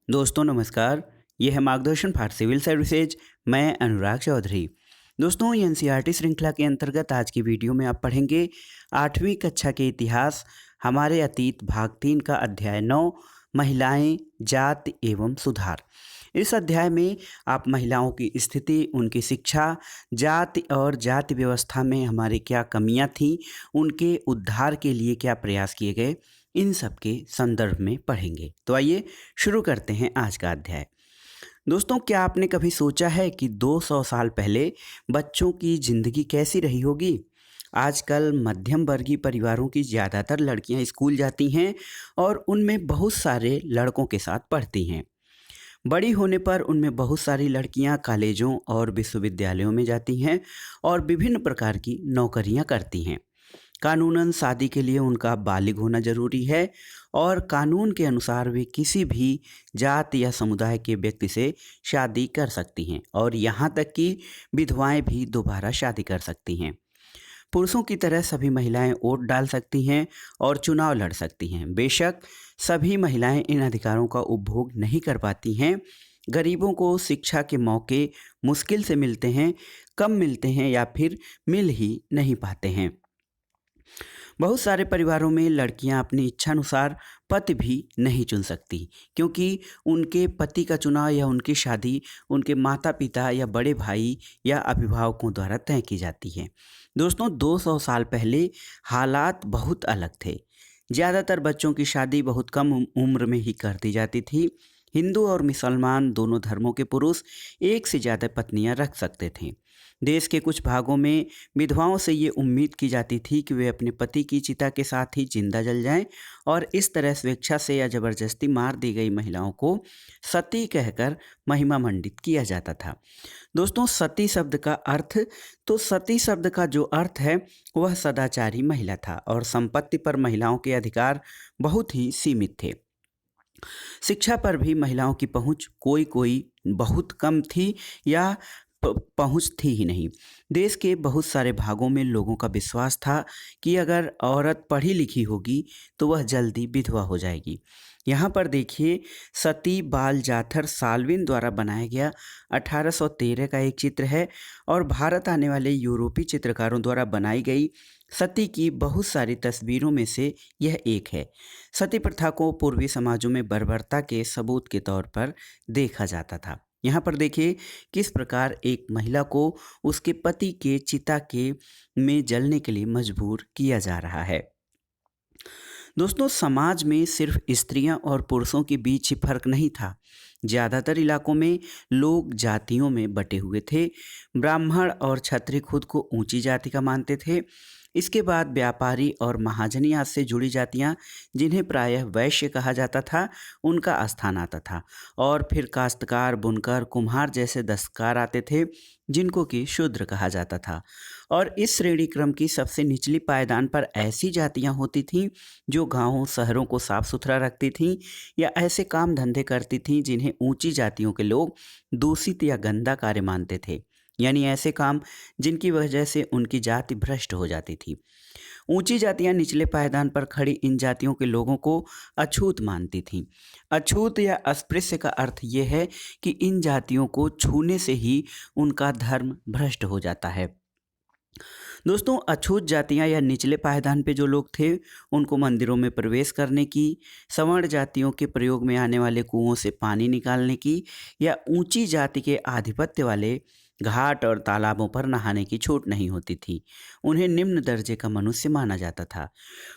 दोस्तों नमस्कार। ये है मार्गदर्शन फॉर सिविल सर्विसेज। मैं अनुराग चौधरी। दोस्तों ये एनसीईआरटी श्रृंखला के अंतर्गत आज की वीडियो में आप पढ़ेंगे 8वीं कक्षा के इतिहास हमारे अतीत भाग 3 का अध्याय 9 महिलाएं जाति एवं सुधार। इस अध्याय में आप महिलाओं की स्थिति, उनकी शिक्षा, जाति और जाति व्यवस्था में हमारी क्या कमियां थीं, उनके उद्धार के लिए क्या प्रयास किए गए, इन सब के संदर्भ में पढ़ेंगे। तो आइए शुरू करते हैं आज का अध्याय। दोस्तों क्या आपने कभी सोचा है कि 200 साल पहले बच्चों की ज़िंदगी कैसी रही होगी? आजकल मध्यम वर्गीय परिवारों की ज़्यादातर लड़कियां स्कूल जाती हैं और उनमें बहुत सारे लड़कों के साथ पढ़ती हैं। बड़ी होने पर उनमें बहुत सारी लड़कियां कॉलेजों और विश्वविद्यालयों में जाती हैं और विभिन्न प्रकार की नौकरियां करती हैं। कानूनन शादी के लिए उनका बालिग होना ज़रूरी है और कानून के अनुसार वे किसी भी जाति या समुदाय के व्यक्ति से शादी कर सकती हैं और यहाँ तक कि विधवाएं भी दोबारा शादी कर सकती हैं। पुरुषों की तरह सभी महिलाएं वोट डाल सकती हैं और चुनाव लड़ सकती हैं। बेशक सभी महिलाएं इन अधिकारों का उपभोग नहीं कर पाती हैं। गरीबों को शिक्षा के मौके मुश्किल से मिलते हैं, कम मिलते हैं या फिर मिल ही नहीं पाते हैं। बहुत सारे परिवारों में लड़कियां अपनी इच्छानुसार पति भी नहीं चुन सकती, क्योंकि उनके पति का चुनाव या उनकी शादी उनके माता पिता या बड़े भाई या अभिभावकों द्वारा तय की जाती है। दोस्तों 200 साल पहले हालात बहुत अलग थे। ज़्यादातर बच्चों की शादी बहुत कम उम्र में ही कर दी जाती थी। हिंदू और मुसलमान दोनों धर्मों के पुरुष एक से ज़्यादा पत्नियां रख सकते थे। देश के कुछ भागों में विधवाओं से ये उम्मीद की जाती थी कि वे अपने पति की चिता के साथ ही जिंदा जल जाएं और इस तरह स्वेच्छा से या जबरदस्ती मार दी गई महिलाओं को सती कहकर महिमा मंडित किया जाता था। दोस्तों सती शब्द का अर्थ, तो सती शब्द का जो अर्थ है वह सदाचारी महिला था और संपत्ति पर महिलाओं के अधिकार बहुत ही सीमित थे। शिक्षा पर भी महिलाओं की पहुंच कोई कोई बहुत कम थी या पहुंच थी ही नहीं। देश के बहुत सारे भागों में लोगों का विश्वास था कि अगर औरत पढ़ी लिखी होगी तो वह जल्दी विधवा हो जाएगी। यहाँ पर देखिए सती बाल जाथर साल्विन द्वारा बनाया गया 1813 का एक चित्र है और भारत आने वाले यूरोपीय चित्रकारों द्वारा बनाई गई सती की बहुत सारी तस्वीरों में से यह एक है। सती प्रथा को पूर्वी समाजों में बर्बरता के सबूत के तौर पर देखा जाता था। यहाँ पर देखिए किस प्रकार एक महिला को उसके पति के चिता के में जलने के लिए मजबूर किया जा रहा है। दोस्तों समाज में सिर्फ स्त्रियां और पुरुषों के बीच ही फर्क नहीं था। ज़्यादातर इलाकों में लोग जातियों में बटे हुए थे। ब्राह्मण और क्षत्रिय खुद को ऊंची जाति का मानते थे। इसके बाद व्यापारी और महाजनी आदि से जुड़ी जातियां, जिन्हें प्रायः वैश्य कहा जाता था, उनका स्थान आता था और फिर काश्तकार, बुनकर, कुम्हार जैसे दस्तकार आते थे, जिनको कि शूद्र कहा जाता था। और इस श्रेणी क्रम की सबसे निचली पायदान पर ऐसी जातियां होती थीं जो गांवों शहरों को साफ सुथरा रखती थीं या ऐसे काम धंधे करती थीं जिन्हें ऊंची जातियों के लोग दूषित या गंदा कार्य मानते थे, यानी ऐसे काम जिनकी वजह से उनकी जाति भ्रष्ट हो जाती थी। ऊंची जातियां निचले पायदान पर खड़ी इन जातियों के लोगों को अछूत मानती थीं। अछूत या अस्पृश्य का अर्थ ये है कि इन जातियों को छूने से ही उनका धर्म भ्रष्ट हो जाता है। दोस्तों अछूत जातियां या निचले पायदान पे जो लोग थे उनको मंदिरों में प्रवेश करने की, सवर्ण जातियों के प्रयोग में आने वाले कुओं से पानी निकालने की या ऊंची जाति के आधिपत्य वाले घाट और तालाबों पर नहाने की छूट नहीं होती थी। उन्हें निम्न दर्जे का मनुष्य माना जाता था।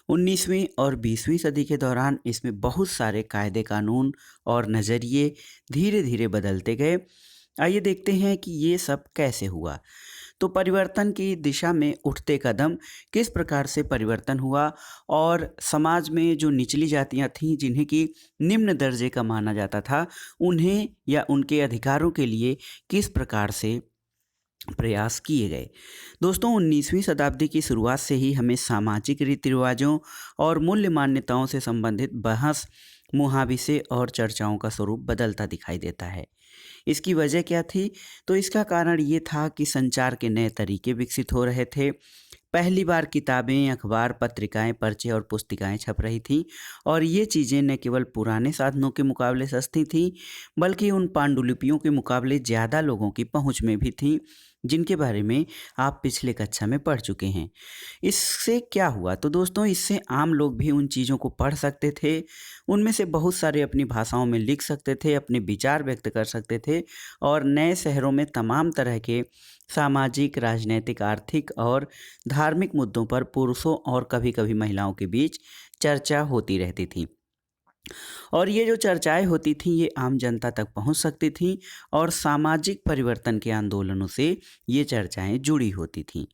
19वीं और 20वीं सदी के दौरान इसमें बहुत सारे कायदे कानून और नज़रिए धीरे धीरे बदलते गए। आइए देखते हैं कि ये सब कैसे हुआ। तो परिवर्तन की दिशा में उठते कदम किस प्रकार से परिवर्तन हुआ और समाज में जो निचली जातियां थीं जिन्हें कि निम्न दर्जे का माना जाता था, उन्हें या उनके अधिकारों के लिए किस प्रकार से प्रयास किए गए। दोस्तों 19वीं शताब्दी की शुरुआत से ही हमें सामाजिक रीति रिवाजों और मूल्य मान्यताओं से संबंधित बहस, मुहावसे और चर्चाओं का स्वरूप बदलता दिखाई देता है। इसकी वजह क्या थी? तो इसका कारण ये था कि संचार के नए तरीके विकसित हो रहे थे। पहली बार किताबें, अखबार, पत्रिकाएं, पर्चे और पुस्तिकाएं छप रही थीं और ये चीज़ें न केवल पुराने साधनों के मुकाबले सस्ती थीं, बल्कि उन पांडुलिपियों के मुकाबले ज़्यादा लोगों की पहुंच में भी थीं, जिनके बारे में आप पिछले कक्षा में पढ़ चुके हैं। इससे क्या हुआ? तो दोस्तों, इससे आम लोग भी उन चीज़ों को पढ़ सकते थे, उनमें से बहुत सारे अपनी भाषाओं में लिख सकते थे, अपने विचार व्यक्त कर सकते थे और नए शहरों में तमाम तरह के सामाजिक, राजनैतिक, आर्थिक और धार्मिक मुद्दों पर पुरुषों और कभी-कभी महिलाओं के बीच चर्चा होती रहती थी। और ये जो चर्चाएँ होती थीं, ये आम जनता तक पहुँच सकती थीं और सामाजिक परिवर्तन के आंदोलनों से ये चर्चाएँ जुड़ी होती थीं।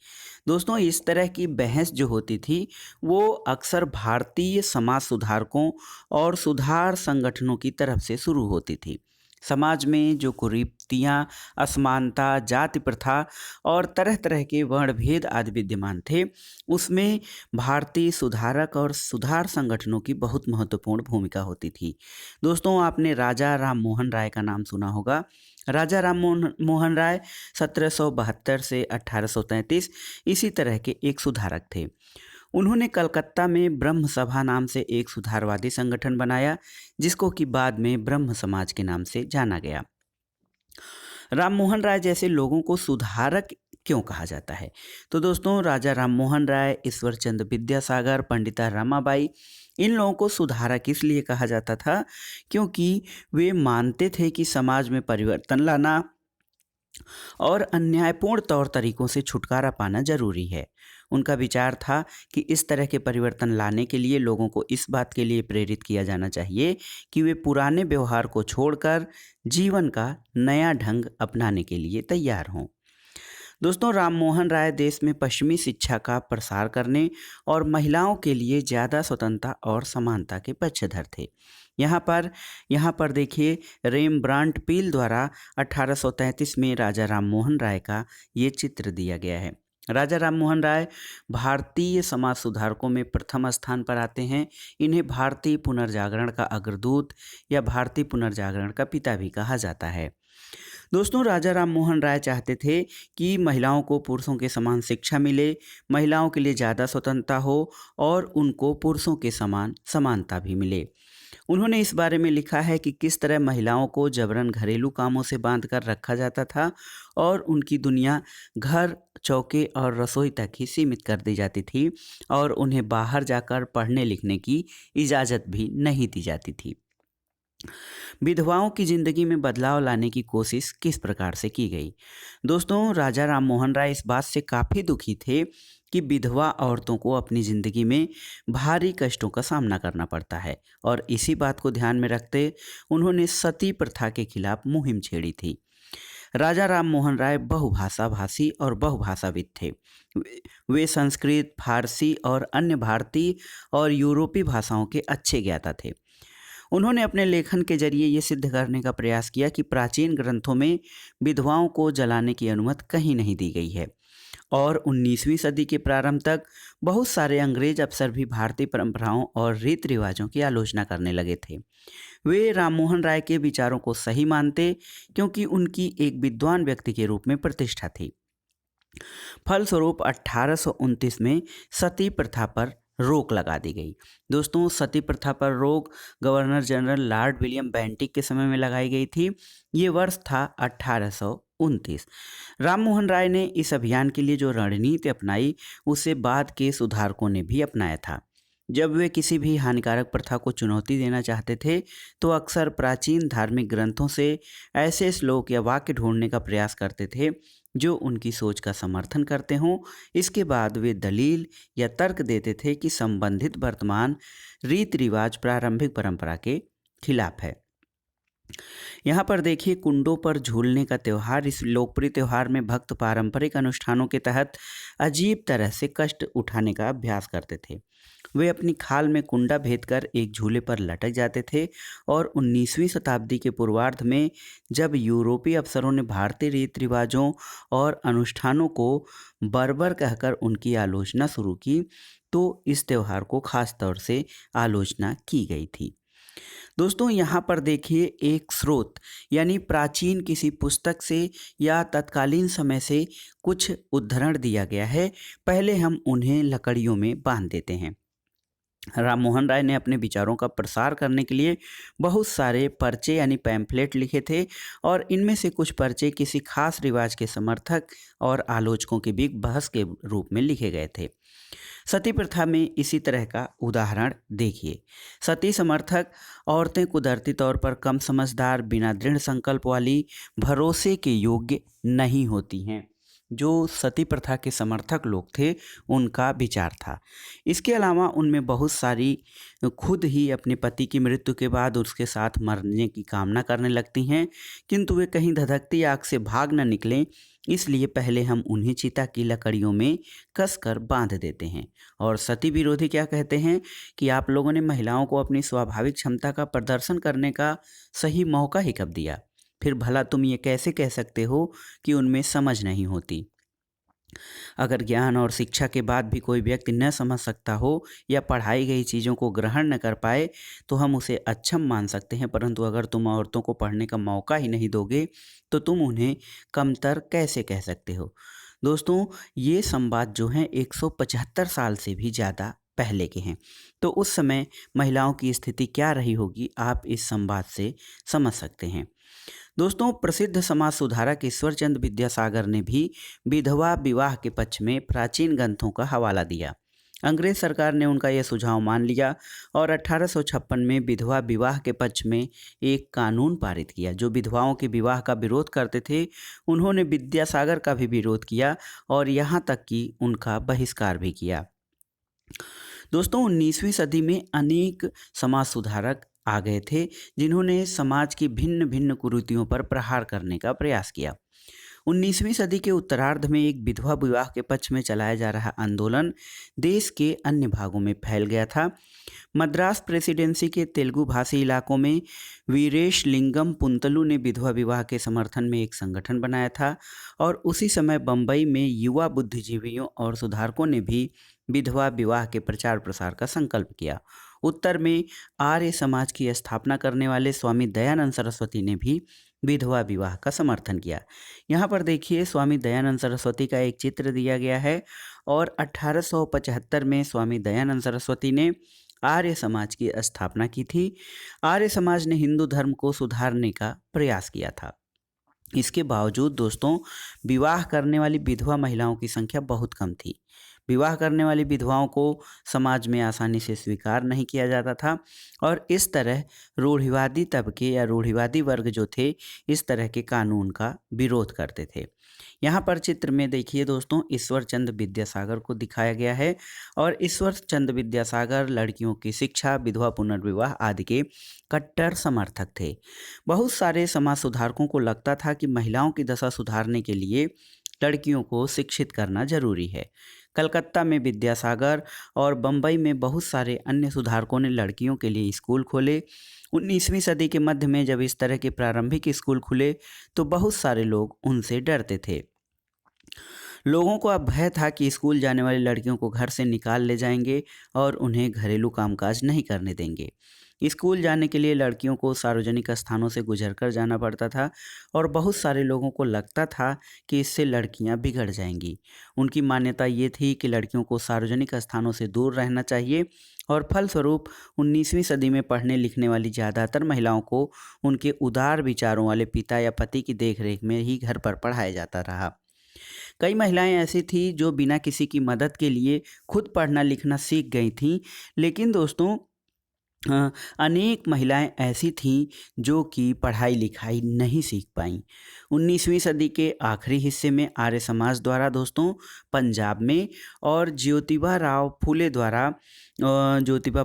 दोस्तों, इस तरह की बहस जो होती थी, वो अक्सर भारतीय समाज सुधारकों और सुधार संगठनों की तरफ से शुरू होती थी। समाज में जो कुरीतियाँ, असमानता, जाति प्रथा और तरह-तरह के वर्णभेद आदि विद्यमान थे, उसमें भारतीय सुधारक और सुधार संगठनों की बहुत महत्वपूर्ण भूमिका होती थी। दोस्तों, आपने राजा राममोहन राय का नाम सुना होगा। राजा राममोहन राय 1772 से 1833 इसी तरह के एक सुधारक थे। उन्होंने कलकत्ता में ब्रह्म सभा नाम से एक सुधारवादी संगठन बनाया, जिसको कि बाद में ब्रह्म समाज के नाम से जाना गया। राममोहन राय जैसे लोगों को सुधारक क्यों कहा जाता है? तो दोस्तों, राजा राममोहन राय, ईश्वरचंद्र विद्यासागर, पंडिता रमाबाई, इन लोगों को सुधारक इसलिए कहा जाता था क्योंकि वे मानते थे कि समाज में परिवर्तन लाना और अन्यायपूर्ण तौर तरीकों से छुटकारा पाना जरूरी है। उनका विचार था कि इस तरह के परिवर्तन लाने के लिए लोगों को इस बात के लिए प्रेरित किया जाना चाहिए कि वे पुराने व्यवहार को छोड़कर जीवन का नया ढंग अपनाने के लिए तैयार हों। दोस्तों, राममोहन राय देश में पश्चिमी शिक्षा का प्रसार करने और महिलाओं के लिए ज़्यादा स्वतंत्रता और समानता के पक्षधर थे। यहाँ पर देखिए, रेमब्रांट पील द्वारा 1833 में राजा राममोहन राय का ये चित्र दिया गया है। राजा राममोहन राय भारतीय समाज सुधारकों में प्रथम स्थान पर आते हैं। इन्हें भारतीय पुनर्जागरण का अग्रदूत या भारतीय पुनर्जागरण का पिता भी कहा जाता है। दोस्तों, राजा राममोहन राय चाहते थे कि महिलाओं को पुरुषों के समान शिक्षा मिले, महिलाओं के लिए ज़्यादा स्वतंत्रता हो और उनको पुरुषों के समान समानता भी मिले। उन्होंने इस बारे में लिखा है कि किस तरह महिलाओं को जबरन घरेलू कामों से बांधकर रखा जाता था और उनकी दुनिया घर, चौके और रसोई तक ही सीमित कर दी जाती थी और उन्हें बाहर जाकर पढ़ने लिखने की इजाज़त भी नहीं दी जाती थी। विधवाओं की जिंदगी में बदलाव लाने की कोशिश किस प्रकार से की गई? दोस्तों, राजा राममोहन राय इस बात से काफ़ी दुखी थे कि विधवा औरतों को अपनी ज़िंदगी में भारी कष्टों का सामना करना पड़ता है और इसी बात को ध्यान में रखते उन्होंने सती प्रथा के खिलाफ मुहिम छेड़ी थी। राजा राममोहन राय बहुभाषा भाषी और बहुभाषाविद थे। वे संस्कृत, फारसी और अन्य भारतीय और यूरोपीय भाषाओं के अच्छे ज्ञाता थे। उन्होंने अपने लेखन के जरिए ये सिद्ध करने का प्रयास किया कि प्राचीन ग्रंथों में विधवाओं को जलाने की अनुमति कहीं नहीं दी गई है और 19वीं सदी के प्रारंभ तक बहुत सारे अंग्रेज अफसर भी भारतीय परंपराओं और रीति रिवाजों की आलोचना करने लगे थे। वे राममोहन राय के विचारों को सही मानते क्योंकि उनकी एक विद्वान व्यक्ति के रूप में प्रतिष्ठा थी। फलस्वरूप 1829 में सती प्रथा पर रोक लगा दी गई। दोस्तों, सती प्रथा पर रोक governor general Lord William Bentinck के समय में लगाई गई थी। ये वर्ष था 1829। राममोहन राय ने इस अभियान के लिए जो रणनीति अपनाई, उसे बाद के सुधारकों ने भी अपनाया था। जब वे किसी भी हानिकारक प्रथा को चुनौती देना चाहते थे तो अक्सर प्राचीन धार्मिक ग्रंथों से ऐसे श्लोक या वाक्य ढूंढने का प्रयास करते थे जो उनकी सोच का समर्थन करते हों। इसके बाद वे दलील या तर्क देते थे कि संबंधित वर्तमान रीति रिवाज प्रारंभिक परंपरा के खिलाफ है। यहाँ पर देखिए, कुंडों पर झूलने का त्यौहार। इस लोकप्रिय त्यौहार में भक्त पारंपरिक अनुष्ठानों के तहत अजीब तरह से कष्ट उठाने का अभ्यास करते थे। वे अपनी खाल में कुंडा भेदकर एक झूले पर लटक जाते थे और 19वीं शताब्दी के पूर्वार्ध में जब यूरोपीय अफसरों ने भारतीय रीति रिवाजों और अनुष्ठानों को बर्बर कहकर उनकी आलोचना शुरू की, तो इस त्यौहार को खास तौर से आलोचना की गई थी। दोस्तों यहाँ पर देखिए एक स्रोत यानी प्राचीन किसी पुस्तक से या तत्कालीन समय से कुछ उद्धरण दिया गया है। पहले हम उन्हें लकड़ियों में बांध देते हैं। राम मोहन राय ने अपने विचारों का प्रसार करने के लिए बहुत सारे पर्चे यानी पैम्फलेट लिखे थे और इनमें से कुछ पर्चे किसी खास रिवाज के समर्थक और आलोचकों के बीच बहस के रूप में लिखे गए थे। सती प्रथा में इसी तरह का उदाहरण देखिए। सती समर्थक औरतें कुदरती तौर पर कम समझदार, बिना दृढ़ संकल्प वाली, भरोसे के योग्य नहीं होती हैं। जो सती प्रथा के समर्थक लोग थे उनका विचार था। इसके अलावा उनमें बहुत सारी खुद ही अपने पति की मृत्यु के बाद उसके साथ मरने की कामना करने लगती हैं, किंतु वे कहीं धधकती आग से भाग न निकलें, इसलिए पहले हम उन्हें चिता की लकड़ियों में कसकर बांध देते हैं। और सती विरोधी क्या कहते हैं कि आप लोगों ने महिलाओं को अपनी स्वाभाविक क्षमता का प्रदर्शन करने का सही मौका ही कब दिया? फिर भला तुम ये कैसे कह सकते हो कि उनमें समझ नहीं होती? अगर ज्ञान और शिक्षा के बाद भी कोई व्यक्ति न समझ सकता हो या पढ़ाई गई चीज़ों को ग्रहण न कर पाए तो हम उसे अक्षम मान सकते हैं, परंतु अगर तुम औरतों को पढ़ने का मौका ही नहीं दोगे तो तुम उन्हें कमतर कैसे कह सकते हो? दोस्तों, ये संवाद जो हैं 175 साल से भी ज़्यादा पहले के हैं। तो उस समय महिलाओं की स्थिति क्या रही होगी, आप इस संवाद से समझ सकते हैं। दोस्तों, प्रसिद्ध समाज सुधारक ईश्वरचंद विद्यासागर ने भी विधवा विवाह के पक्ष में प्राचीन ग्रंथों का हवाला दिया। अंग्रेज सरकार ने उनका यह सुझाव मान लिया और 1856 में विधवा विवाह के पक्ष में एक कानून पारित किया। जो विधवाओं के विवाह का विरोध करते थे उन्होंने विद्यासागर का भी विरोध किया और यहाँ तक कि उनका बहिष्कार भी किया। दोस्तों, 19वीं सदी में अनेक समाज सुधारक आ गए थे जिन्होंने समाज की भिन्न भिन्न कुरीतियों पर प्रहार करने का प्रयास किया। 19वीं सदी के उत्तरार्ध में एक विधवा विवाह के पक्ष में चलाया जा रहा आंदोलन देश के अन्य भागों में फैल गया था। मद्रास प्रेसिडेंसी के तेलुगु भाषी इलाकों में वीरेश लिंगम पुंतलु ने विधवा विवाह के समर्थन में एक संगठन बनाया था और उसी समय बम्बई में युवा बुद्धिजीवियों और सुधारकों ने भी विधवा विवाह के प्रचार प्रसार का संकल्प किया। उत्तर में आर्य समाज की स्थापना करने वाले स्वामी दयानंद सरस्वती ने भी विधवा विवाह का समर्थन किया। यहाँ पर देखिए स्वामी दयानंद सरस्वती का एक चित्र दिया गया है और 1875 में स्वामी दयानंद सरस्वती ने आर्य समाज की स्थापना की थी। आर्य समाज ने हिंदू धर्म को सुधारने का प्रयास किया था। इसके बावजूद दोस्तों, विवाह करने वाली विधवा महिलाओं की संख्या बहुत कम थी। विवाह करने वाली विधवाओं को समाज में आसानी से स्वीकार नहीं किया जाता था और इस तरह रूढ़िवादी तबके या रूढ़िवादी वर्ग जो थे इस तरह के कानून का विरोध करते थे। यहाँ पर चित्र में देखिए दोस्तों, ईश्वरचंद विद्यासागर को दिखाया गया है और ईश्वरचंद विद्यासागर लड़कियों की शिक्षा, विधवा पुनर्विवाह आदि के कट्टर समर्थक थे। बहुत सारे समाज सुधारकों को लगता था कि महिलाओं की दशा सुधारने के लिए लड़कियों को शिक्षित करना जरूरी है। कलकत्ता में विद्यासागर और बम्बई में बहुत सारे अन्य सुधारकों ने लड़कियों के लिए स्कूल खोले। 19वीं सदी के मध्य में जब इस तरह के प्रारंभिक स्कूल खुले तो बहुत सारे लोग उनसे डरते थे। लोगों को अब भय था कि स्कूल जाने वाली लड़कियों को घर से निकाल ले जाएंगे और उन्हें घरेलू कामकाज नहीं करने देंगे। स्कूल जाने के लिए लड़कियों को सार्वजनिक स्थानों से गुजरकर जाना पड़ता था और बहुत सारे लोगों को लगता था कि इससे लड़कियां बिगड़ जाएंगी। उनकी मान्यता ये थी कि लड़कियों को सार्वजनिक स्थानों से दूर रहना चाहिए और फलस्वरूप 19वीं सदी में पढ़ने लिखने वाली ज़्यादातर महिलाओं को उनके उदार विचारों वाले पिता या पति की देखरेख में ही घर पर पढ़ाया जाता रहा। कई महिलाएं ऐसी थीं जो बिना किसी की मदद के लिए खुद पढ़ना लिखना सीख गई थीं, लेकिन दोस्तों अनेक महिलाएं ऐसी थीं जो कि पढ़ाई लिखाई नहीं सीख पाईं। 19वीं सदी के आखिरी हिस्से में आर्य समाज द्वारा दोस्तों पंजाब में और ज्योतिबा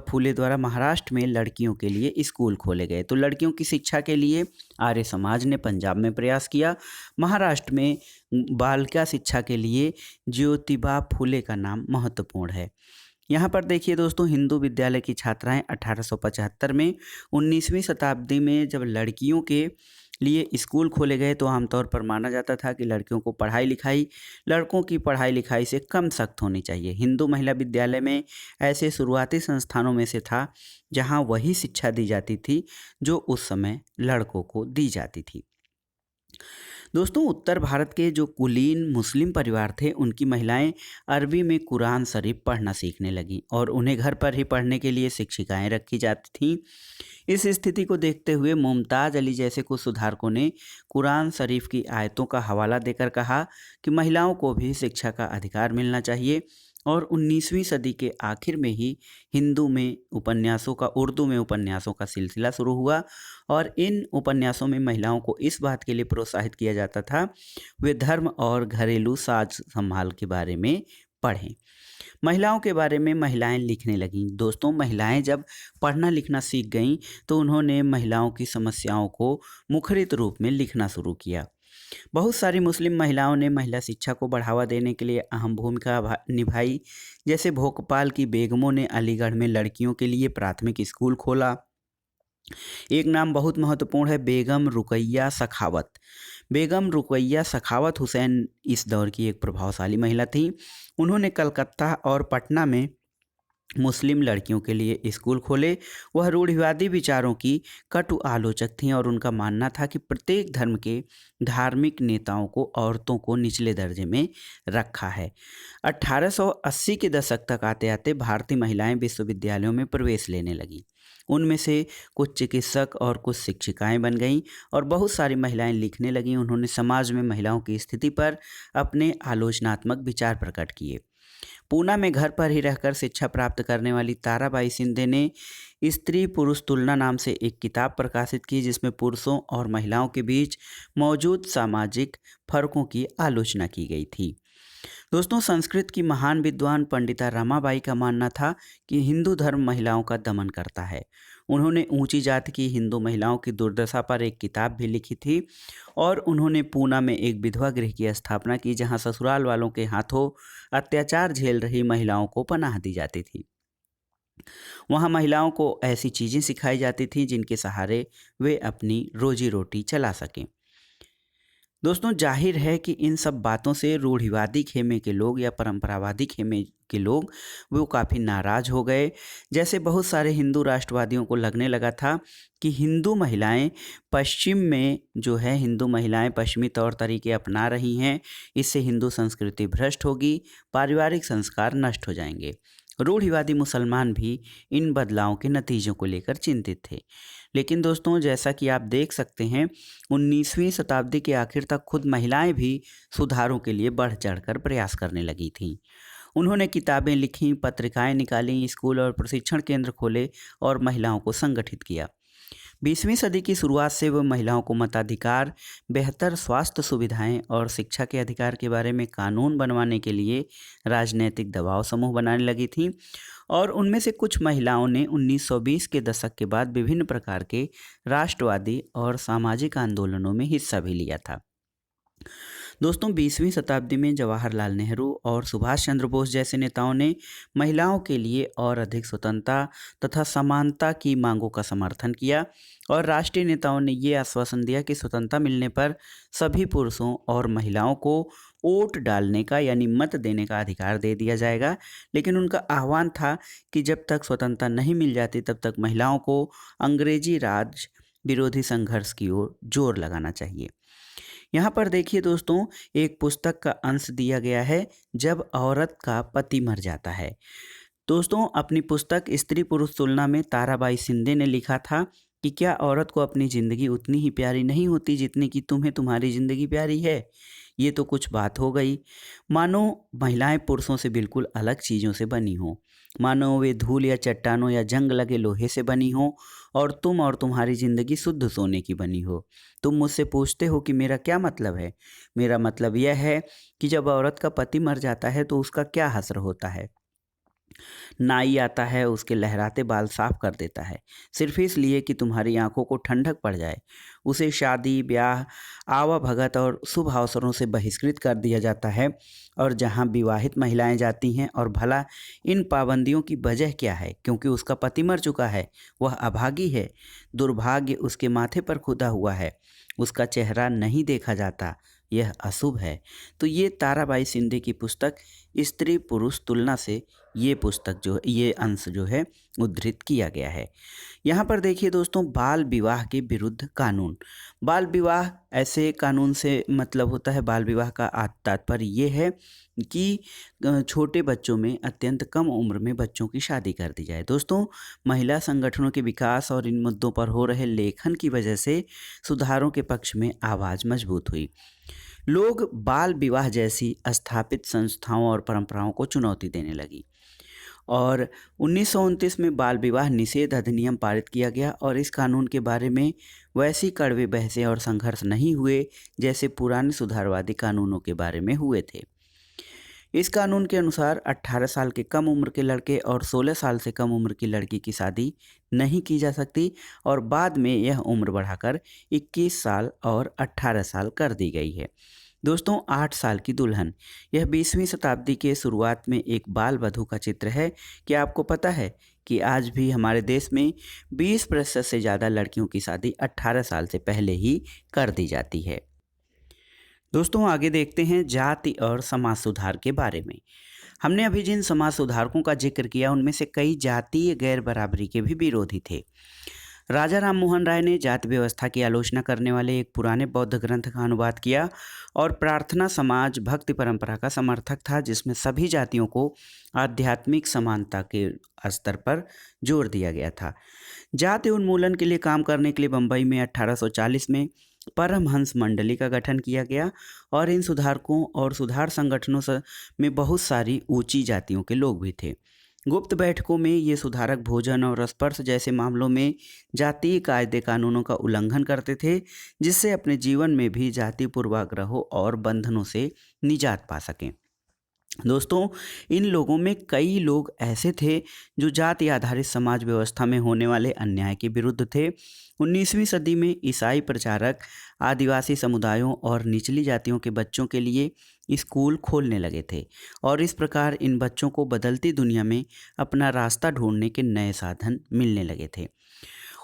फूले द्वारा महाराष्ट्र में लड़कियों के लिए स्कूल खोले गए। तो लड़कियों की शिक्षा के लिए आर्य समाज ने पंजाब में प्रयास किया। महाराष्ट्र में बालिका शिक्षा के लिए ज्योतिबा फूले का नाम महत्वपूर्ण है। यहाँ पर देखिए दोस्तों, हिंदू विद्यालय की छात्राएं 1875 में 19वीं शताब्दी में जब लड़कियों के लिए स्कूल खोले गए तो आमतौर पर माना जाता था कि लड़कियों को पढ़ाई लिखाई लड़कों की पढ़ाई लिखाई से कम सख्त होनी चाहिए। हिंदू महिला विद्यालय में ऐसे शुरुआती संस्थानों में से था जहां वही शिक्षा दी जाती थी जो उस समय लड़कों को दी जाती थी। दोस्तों, उत्तर भारत के जो कुलीन मुस्लिम परिवार थे उनकी महिलाएं अरबी में कुरान शरीफ पढ़ना सीखने लगीं और उन्हें घर पर ही पढ़ने के लिए शिक्षिकाएं रखी जाती थीं। इस स्थिति को देखते हुए मुमताज़ अली जैसे कुछ सुधारकों ने कुरान शरीफ की आयतों का हवाला देकर कहा कि महिलाओं को भी शिक्षा का अधिकार मिलना चाहिए और 19वीं सदी के आखिर में ही उर्दू में उपन्यासों का सिलसिला शुरू हुआ और इन उपन्यासों में महिलाओं को इस बात के लिए प्रोत्साहित किया जाता था वे धर्म और घरेलू साज संभाल के बारे में पढ़ें। महिलाओं के बारे में महिलाएं लिखने लगीं। दोस्तों, महिलाएं जब पढ़ना लिखना सीख गईं तो उन्होंने महिलाओं की समस्याओं को मुखरित रूप में लिखना शुरू किया। बहुत सारी मुस्लिम महिलाओं ने महिला शिक्षा को बढ़ावा देने के लिए अहम भूमिका निभाई। जैसे भोपाल की बेगमों ने अलीगढ़ में लड़कियों के लिए प्राथमिक स्कूल खोला। एक नाम बहुत महत्वपूर्ण है, बेगम रुकैया सखावत। बेगम रुकैया सखावत हुसैन इस दौर की एक प्रभावशाली महिला थी। उन्होंने कलकत्ता और पटना में मुस्लिम लड़कियों के लिए स्कूल खोले। वह रूढ़िवादी विचारों की कटु आलोचक थीं और उनका मानना था कि प्रत्येक धर्म के धार्मिक नेताओं को औरतों को निचले दर्जे में रखा है। 1880 के दशक तक आते आते भारतीय महिलाएं विश्वविद्यालयों में प्रवेश लेने लगीं। उनमें से कुछ चिकित्सक और कुछ शिक्षिकाएं बन गईं और बहुत सारी महिलाएं लिखने लगीं। उन्होंने समाज में महिलाओं की स्थिति पर अपने आलोचनात्मक विचार प्रकट किए। पूना में घर पर ही रहकर शिक्षा प्राप्त करने वाली ताराबाई शिंदे ने स्त्री पुरुष तुलना नाम से एक किताब प्रकाशित की जिसमें पुरुषों और महिलाओं के बीच मौजूद सामाजिक फर्कों की आलोचना की गई थी। दोस्तों, संस्कृत की महान विद्वान पंडिता रमाबाई का मानना था कि हिंदू धर्म महिलाओं का दमन करता है। उन्होंने ऊंची जाति की हिंदू महिलाओं की दुर्दशा पर एक किताब भी लिखी थी और उन्होंने पूना में एक विधवा गृह की स्थापना की जहां ससुराल वालों के हाथों अत्याचार झेल रही महिलाओं को पनाह दी जाती थी। वहां महिलाओं को ऐसी चीज़ें सिखाई जाती थी जिनके सहारे वे अपनी रोजी रोटी चला सकें। दोस्तों, जाहिर है कि इन सब बातों से रूढ़िवादी खेमे के लोग या परंपरावादी खेमे के लोग वो काफ़ी नाराज़ हो गए। जैसे बहुत सारे हिंदू राष्ट्रवादियों को लगने लगा था कि हिंदू महिलाएं पश्चिमी तौर तरीके अपना रही हैं, इससे हिंदू संस्कृति भ्रष्ट होगी, पारिवारिक संस्कार नष्ट हो जाएंगे। रूढ़िवादी मुसलमान भी इन बदलावों के नतीजों को लेकर चिंतित थे। लेकिन दोस्तों, जैसा कि आप देख सकते हैं 19वीं शताब्दी के आखिर तक खुद महिलाएं भी सुधारों के लिए बढ़ चढ़कर प्रयास करने लगी थीं। उन्होंने किताबें लिखीं, पत्रिकाएं निकालीं, स्कूल और प्रशिक्षण केंद्र खोले और महिलाओं को संगठित किया। 20वीं सदी की शुरुआत से वह महिलाओं को मताधिकार, बेहतर स्वास्थ्य सुविधाएं और शिक्षा के अधिकार के बारे में कानून बनवाने के लिए राजनीतिक दबाव समूह बनाने लगी थीं और उनमें से कुछ महिलाओं ने 1920 के दशक के बाद विभिन्न प्रकार के राष्ट्रवादी और सामाजिक आंदोलनों में हिस्सा भी लिया था। दोस्तों, 20वीं शताब्दी में जवाहरलाल नेहरू और सुभाष चंद्र बोस जैसे नेताओं ने महिलाओं के लिए और अधिक स्वतंत्रता तथा समानता की मांगों का समर्थन किया और राष्ट्रीय नेताओं ने ये आश्वासन दिया कि स्वतंत्रता मिलने पर सभी पुरुषों और महिलाओं को वोट डालने का यानी मत देने का अधिकार दे दिया जाएगा। लेकिन उनका आह्वान था कि जब तक स्वतंत्रता नहीं मिल जाती तब तक महिलाओं को अंग्रेजी राज विरोधी संघर्ष की ओर जोर लगाना चाहिए। यहाँ पर देखिए दोस्तों, एक पुस्तक का अंश दिया गया है, जब औरत का पति मर जाता है। दोस्तों, अपनी पुस्तक स्त्री पुरुष तुलना में ताराबाई शिंदे ने लिखा था कि क्या औरत को अपनी ज़िंदगी उतनी ही प्यारी नहीं होती जितनी कि तुम्हें तुम्हारी ज़िंदगी प्यारी है। ये तो कुछ बात हो गई। मानो महिलाएं पुरुषों से बिल्कुल अलग चीज़ों से बनी हों, मानो वे धूल या चट्टानों या जंग लगे लोहे से बनी हों और तुम और तुम्हारी ज़िंदगी शुद्ध सोने की बनी हो। तुम मुझसे पूछते हो कि मेरा क्या मतलब है। मेरा मतलब यह है कि जब औरत का पति मर जाता है तो उसका क्या हश्र होता है। नाई आता है, उसके लहराते बाल साफ कर देता है, सिर्फ इसलिए कि तुम्हारी आंखों को ठंडक पड़ जाए। उसे शादी ब्याह, आवा भगत और शुभ अवसरों से बहिष्कृत कर दिया जाता है। और जहां विवाहित महिलाएं जाती हैं, और भला इन पाबंदियों की वजह क्या है? क्योंकि उसका पति मर चुका है, वह अभागी है, दुर्भाग्य उसके माथे पर खुदा हुआ है, उसका चेहरा नहीं देखा जाता, यह अशुभ है। तो ये ताराबाई शिंदे की पुस्तक स्त्री पुरुष तुलना से ये पुस्तक जो ये अंश जो है उद्धृत किया गया है। यहाँ पर देखिए दोस्तों, बाल विवाह के विरुद्ध कानून। बाल विवाह ऐसे कानून से मतलब होता है, बाल विवाह का तात्पर्य ये है कि छोटे बच्चों में, अत्यंत कम उम्र में बच्चों की शादी कर दी जाए। दोस्तों, महिला संगठनों के विकास और इन मुद्दों पर हो रहे लेखन की वजह से सुधारों के पक्ष में आवाज़ मजबूत हुई। लोग बाल विवाह जैसी स्थापित संस्थाओं और परंपराओं को चुनौती देने लगी, और 1929 में बाल विवाह निषेध अधिनियम पारित किया गया। और इस कानून के बारे में वैसी कड़वे बहसें और संघर्ष नहीं हुए जैसे पुराने सुधारवादी कानूनों के बारे में हुए थे। इस कानून के अनुसार 18 साल के कम उम्र के लड़के और 16 साल से कम उम्र की लड़की की शादी नहीं की जा सकती, और बाद में यह उम्र बढ़ाकर 21 साल और 18 साल कर दी गई है। दोस्तों, 8 साल की दुल्हन, यह 20वीं शताब्दी के शुरुआत में एक बाल वधू का चित्र है। क्या आपको पता है कि आज भी हमारे देश में 20% से ज़्यादा लड़कियों की शादी 18 साल से पहले ही कर दी जाती है। दोस्तों, आगे देखते हैं जाति और समाज सुधार के बारे में। हमने अभी जिन समाज सुधारकों का जिक्र किया, उनमें से कई जातीय गैर बराबरी के भी विरोधी थे। राजा राम मोहन राय ने जाति व्यवस्था की आलोचना करने वाले एक पुराने बौद्ध ग्रंथ का अनुवाद किया, और प्रार्थना समाज भक्ति परंपरा का समर्थक था, जिसमें सभी जातियों को आध्यात्मिक समानता के स्तर पर जोर दिया गया था। जाति उन्मूलन के लिए काम करने के लिए बम्बई में 1840 में परमहंस मंडली का गठन किया गया, और इन सुधारकों और सुधार संगठनों में बहुत सारी ऊंची जातियों के लोग भी थे। गुप्त बैठकों में ये सुधारक भोजन और स्पर्श जैसे मामलों में जातीय कायदे कानूनों का उल्लंघन करते थे, जिससे अपने जीवन में भी जाति पूर्वाग्रहों और बंधनों से निजात पा सकें। दोस्तों, इन लोगों में कई लोग ऐसे थे जो जाति आधारित समाज व्यवस्था में होने वाले अन्याय के विरुद्ध थे। 19वीं सदी में ईसाई प्रचारक आदिवासी समुदायों और निचली जातियों के बच्चों के लिए स्कूल खोलने लगे थे, और इस प्रकार इन बच्चों को बदलती दुनिया में अपना रास्ता ढूंढने के नए साधन मिलने लगे थे।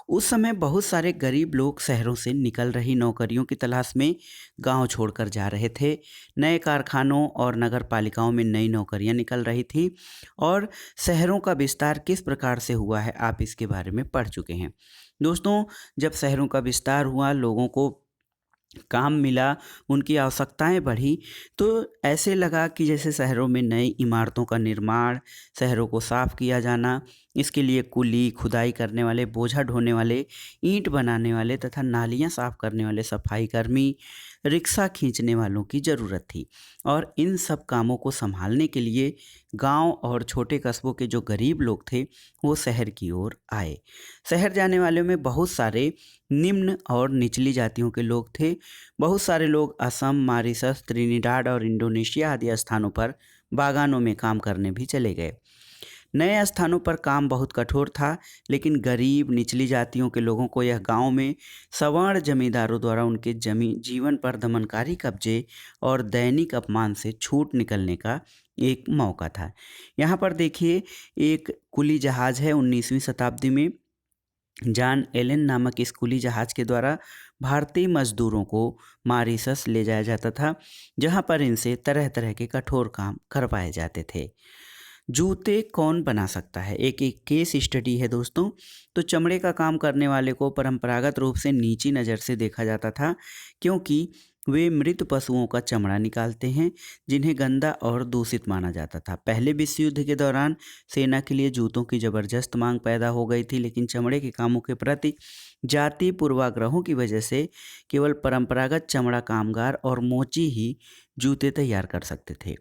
उस समय बहुत सारे गरीब लोग शहरों से निकल रही नौकरियों की तलाश में गांव छोड़कर जा रहे थे। नए कारखानों और नगर पालिकाओं में नई नौकरियां निकल रही थी, और शहरों का विस्तार किस प्रकार से हुआ है, आप इसके बारे में पढ़ चुके हैं। दोस्तों, जब शहरों का विस्तार हुआ, लोगों को काम मिला, उनकी आवश्यकताएं बढ़ी, तो ऐसे लगा कि जैसे शहरों में नई इमारतों का निर्माण, शहरों को साफ किया जाना, इसके लिए कुली, खुदाई करने वाले, बोझा ढोने वाले, ईंट बनाने वाले तथा नालियां साफ करने वाले सफाई कर्मी, रिक्शा खींचने वालों की ज़रूरत थी। और इन सब कामों को संभालने के लिए गांव और छोटे कस्बों के जो गरीब लोग थे, वो शहर की ओर आए। शहर जाने वालों में बहुत सारे निम्न और निचली जातियों के लोग थे। बहुत सारे लोग असम, मॉरिशस, त्रिनिडाद और इंडोनेशिया आदि स्थानों पर बागानों में काम करने भी चले गए। नए स्थानों पर काम बहुत कठोर था, लेकिन गरीब निचली जातियों के लोगों को यह गांव में सवर्ण जमींदारों द्वारा उनके जीवन पर दमनकारी कब्जे और दैनिक अपमान से छूट निकलने का एक मौका था। यहाँ पर देखिए, एक कुली जहाज है 19वीं शताब्दी में जॉन एलन नामक इस कुली जहाज के द्वारा भारतीय मजदूरों को मॉरिशस ले जाया जाता था, जहाँ पर इनसे तरह तरह के कठोर काम करवाए जाते थे। जूते कौन बना सकता है, एक एक केस स्टडी है दोस्तों। तो चमड़े का काम करने वाले को परंपरागत रूप से नीची नज़र से देखा जाता था, क्योंकि वे मृत पशुओं का चमड़ा निकालते हैं, जिन्हें गंदा और दूषित माना जाता था। पहले विश्व युद्ध के दौरान सेना के लिए जूतों की ज़बरदस्त मांग पैदा हो गई थी, लेकिन चमड़े के कामों के प्रति जाति पूर्वाग्रहों की वजह से केवल परंपरागत चमड़ा कामगार और मोची ही जूते तैयार कर सकते थे,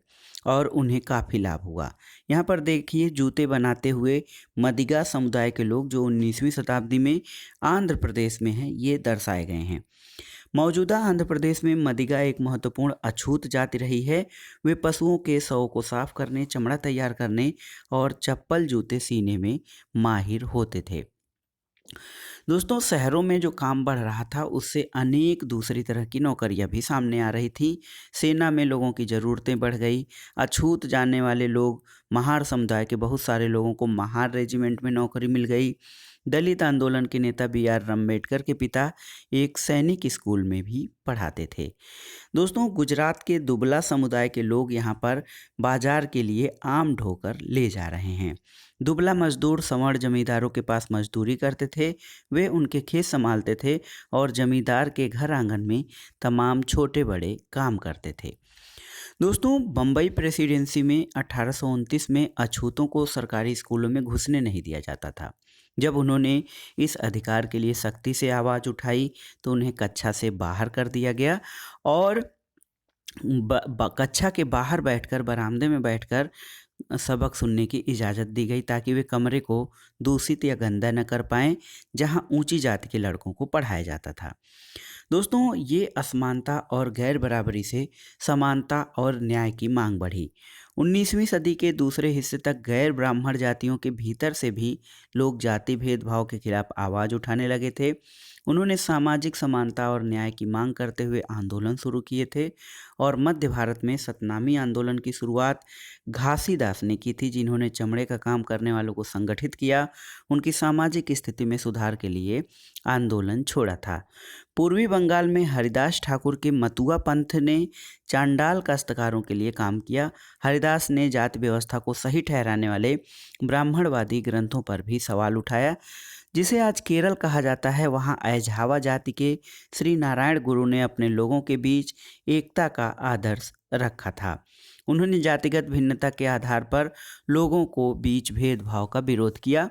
और उन्हें काफ़ी लाभ हुआ। यहाँ पर देखिए, जूते बनाते हुए मदिगा समुदाय के लोग जो 19वीं शताब्दी में आंध्र प्रदेश में हैं, ये दर्शाए गए हैं। मौजूदा आंध्र प्रदेश में मदिगा एक महत्वपूर्ण अछूत जाति रही है। वे पशुओं के शवों को साफ करने, चमड़ा तैयार करने और चप्पल जूते सीने में माहिर होते थे। दोस्तों, शहरों में जो काम बढ़ रहा था उससे अनेक दूसरी तरह की नौकरियां भी सामने आ रही थी। सेना में लोगों की ज़रूरतें बढ़ गई। अछूत जानने वाले लोग, महार समुदाय के बहुत सारे लोगों को महार रेजिमेंट में नौकरी मिल गई। दलित आंदोलन के नेता B.R. अम्बेडकर के पिता एक सैनिक स्कूल में भी पढ़ाते थे। दोस्तों, गुजरात के दुबला समुदाय के लोग यहाँ पर बाजार के लिए आम ढोकर ले जा रहे हैं। दुबला मजदूर संवर्ण जमींदारों के पास मजदूरी करते थे। वे उनके खेत संभालते थे और जमींदार के घर आंगन में तमाम छोटे बड़े काम करते थे। दोस्तों, बम्बई प्रेसिडेंसी में 1829 में अछूतों को सरकारी स्कूलों में घुसने नहीं दिया जाता था। जब उन्होंने इस अधिकार के लिए सख्ती से आवाज़ उठाई तो उन्हें कक्षा से बाहर कर दिया गया और कक्षा के बाहर बैठकर, बरामदे में बैठकर सबक सुनने की इजाज़त दी गई ताकि वे कमरे को दूषित या गंदा न कर पाएं जहां ऊंची जाति के लड़कों को पढ़ाया जाता था। दोस्तों, ये असमानता और गैर बराबरी से समानता और न्याय की मांग बढ़ी। 19वीं सदी के दूसरे हिस्से तक गैर ब्राह्मण जातियों के भीतर से भी लोग जाति भेदभाव के खिलाफ आवाज़ उठाने लगे थे। उन्होंने सामाजिक समानता और न्याय की मांग करते हुए आंदोलन शुरू किए थे और मध्य भारत में सतनामी आंदोलन की शुरुआत घासीदास ने की थी, जिन्होंने चमड़े का काम करने वालों को संगठित किया, उनकी सामाजिक स्थिति में सुधार के लिए आंदोलन छोड़ा था। पूर्वी बंगाल में हरिदास ठाकुर के मतुआ पंथ ने चांडाल काश्तकारों के लिए काम किया। हरिदास ने जाति व्यवस्था को सही ठहराने वाले ब्राह्मणवादी ग्रंथों पर भी सवाल उठाया। जिसे आज केरल कहा जाता है, वहाँ ऐझावा जाति के श्री नारायण गुरु ने अपने लोगों के बीच एकता का आदर्श रखा था। उन्होंने जातिगत भिन्नता के आधार पर लोगों को बीच भेदभाव का विरोध किया।